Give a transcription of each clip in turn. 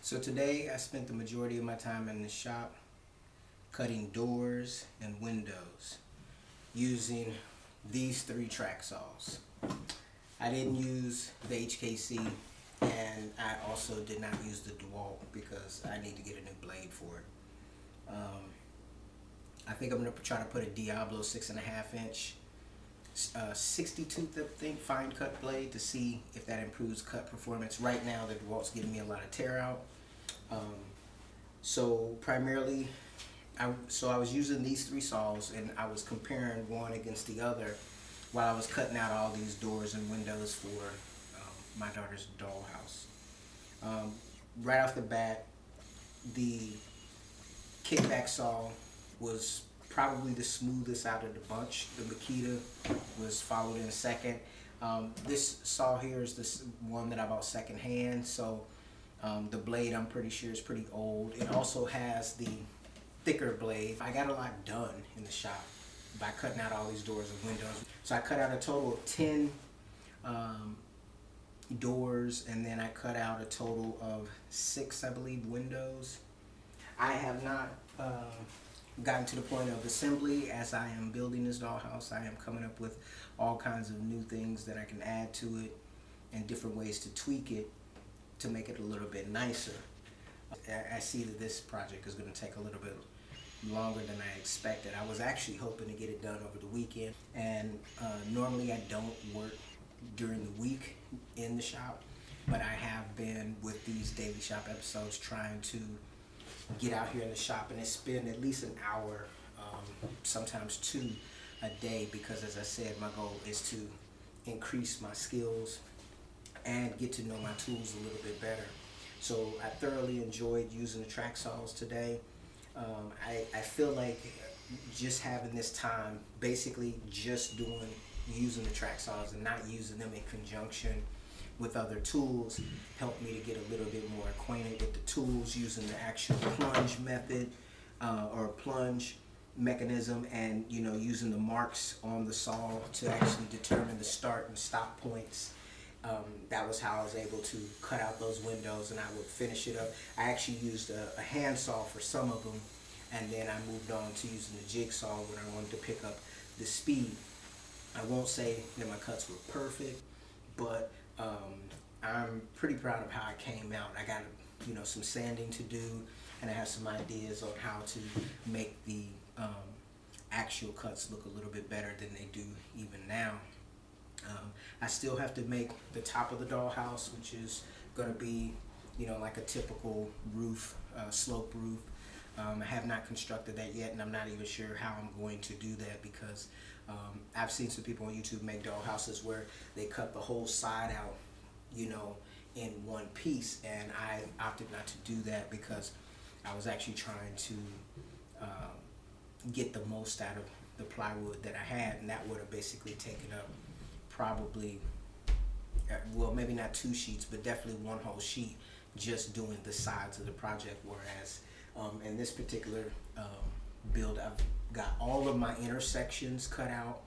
So today I spent the majority of my time in the shop cutting doors and windows using these three track saws. I didn't use the HKC, and I also did not use the DeWalt because I need to get a new blade for it. I think I'm going to try to put a Diablo 6.5 inch 62th, I think, fine cut blade to see if that improves cut performance. Right now the DeWalt's giving me a lot of tear out. So primarily I was using these three saws, and I was comparing one against the other while I was cutting out all these doors and windows for my daughter's dollhouse. Right off the bat, the kickback saw was probably the smoothest out of the bunch. The Makita was followed in second. This saw here is this one that I bought secondhand, so the blade, I'm pretty sure, is pretty old. It also has the thicker blade. I got a lot done in the shop by cutting out all these doors and windows. So I cut out a total of 10 doors, and then I cut out a total of 6, I believe, windows. I have not gotten to the point of assembly. As I am building this dollhouse, I am coming up with all kinds of new things that I can add to it and different ways to tweak it to make it a little bit nicer. I see that this project is going to take a little bit longer than I expected. I was actually hoping to get it done over the weekend, and normally I don't work during the week in the shop, but I have been, with these daily shop episodes, trying to get out here in the shop and spend at least an hour, sometimes 2 a day, because as I said, my goal is to increase my skills and get to know my tools a little bit better. So I thoroughly enjoyed using the track saws today. I feel like just having this time, basically just using the track saws and not using them in conjunction with other tools, helped me to get a little bit more acquainted with the tools, using the actual plunge method or plunge mechanism, and using the marks on the saw to actually determine the start and stop points. That was how I was able to cut out those windows, and I would finish it up. I actually used a hand saw for some of them, and then I moved on to using the jigsaw when I wanted to pick up the speed. I won't say that my cuts were perfect, but I'm pretty proud of how I came out. I got some sanding to do, and I have some ideas on how to make the actual cuts look a little bit better than they do even now. I still have to make the top of the dollhouse, which is going to be, like a typical roof, slope roof. I have not constructed that yet, and I'm not even sure how I'm going to do that, because I've seen some people on YouTube make dollhouses where they cut the whole side out, in one piece, and I opted not to do that because I was actually trying to get the most out of the plywood that I had, and that would have basically taken up probably, well, maybe not 2 sheets, but definitely 1 whole sheet just doing the sides of the project. Whereas in this particular build, I've got all of my intersections cut out.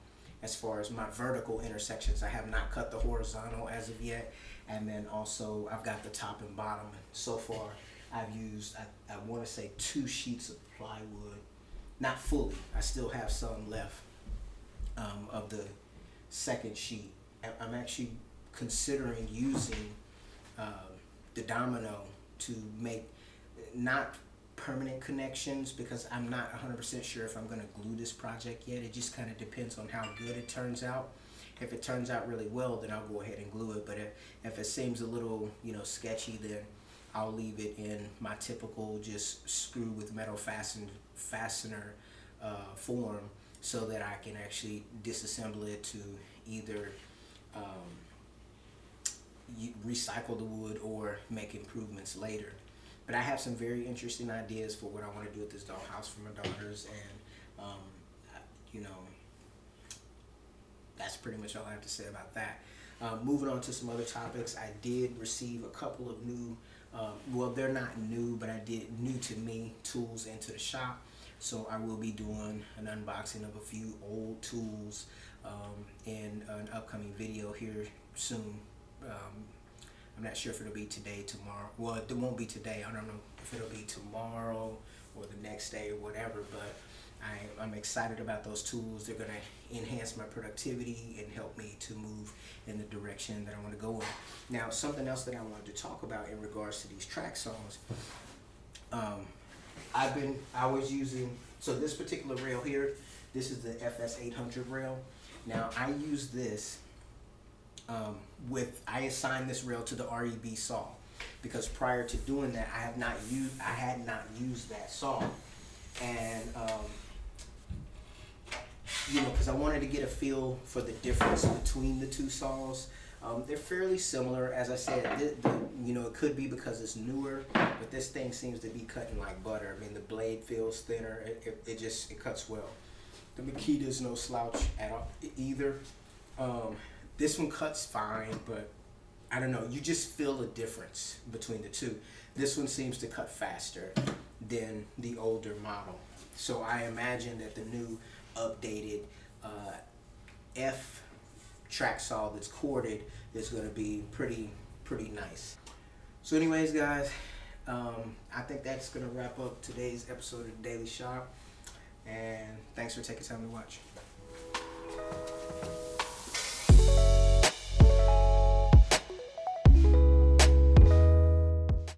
As far as my vertical intersections, I have not cut the horizontal as of yet, and then also I've got the top and bottom. So far I've used, I want to say, 2 sheets of plywood, not fully. I still have some left of the second sheet. I'm actually considering using the domino to make not permanent connections, because I'm not 100% sure if I'm going to glue this project yet. It just kind of depends on how good it turns out. If it turns out really well, then I'll go ahead and glue it, but if it seems a little sketchy, then I'll leave it in my typical just screw with metal fastener form, so that I can actually disassemble it to either recycle the wood or make improvements later. But I have some very interesting ideas for what I want to do with this dollhouse for my daughters, and that's pretty much all I have to say about that. Moving on to some other topics, I did receive a couple of new, well, they're not new, but I did new to me tools into the shop. So I will be doing an unboxing of a few old tools in an upcoming video here soon. I'm not sure if it'll be today, tomorrow. Well, it won't be today. I don't know if it'll be tomorrow or the next day or whatever, but I'm excited about those tools. They're going to enhance my productivity and help me to move in the direction that I want to go in. Now, something else that I wanted to talk about in regards to these track saws. I was using, so this particular rail here, this is the FS 800 rail. Now, I use this I assigned this rail to the REB saw because prior to doing that, I had not used that saw, and because I wanted to get a feel for the difference between the two saws. They're fairly similar, as I said. It could be because it's newer, but this thing seems to be cutting like butter. I mean, the blade feels thinner. It cuts well. The Makita is no slouch at all either. This one cuts fine, but I don't know. You just feel a difference between the two. This one seems to cut faster than the older model. So I imagine that the new updated F track saw that's corded is going to be pretty nice. So anyways, guys, I think that's going to wrap up today's episode of the Daily Shop. And thanks for taking time to watch.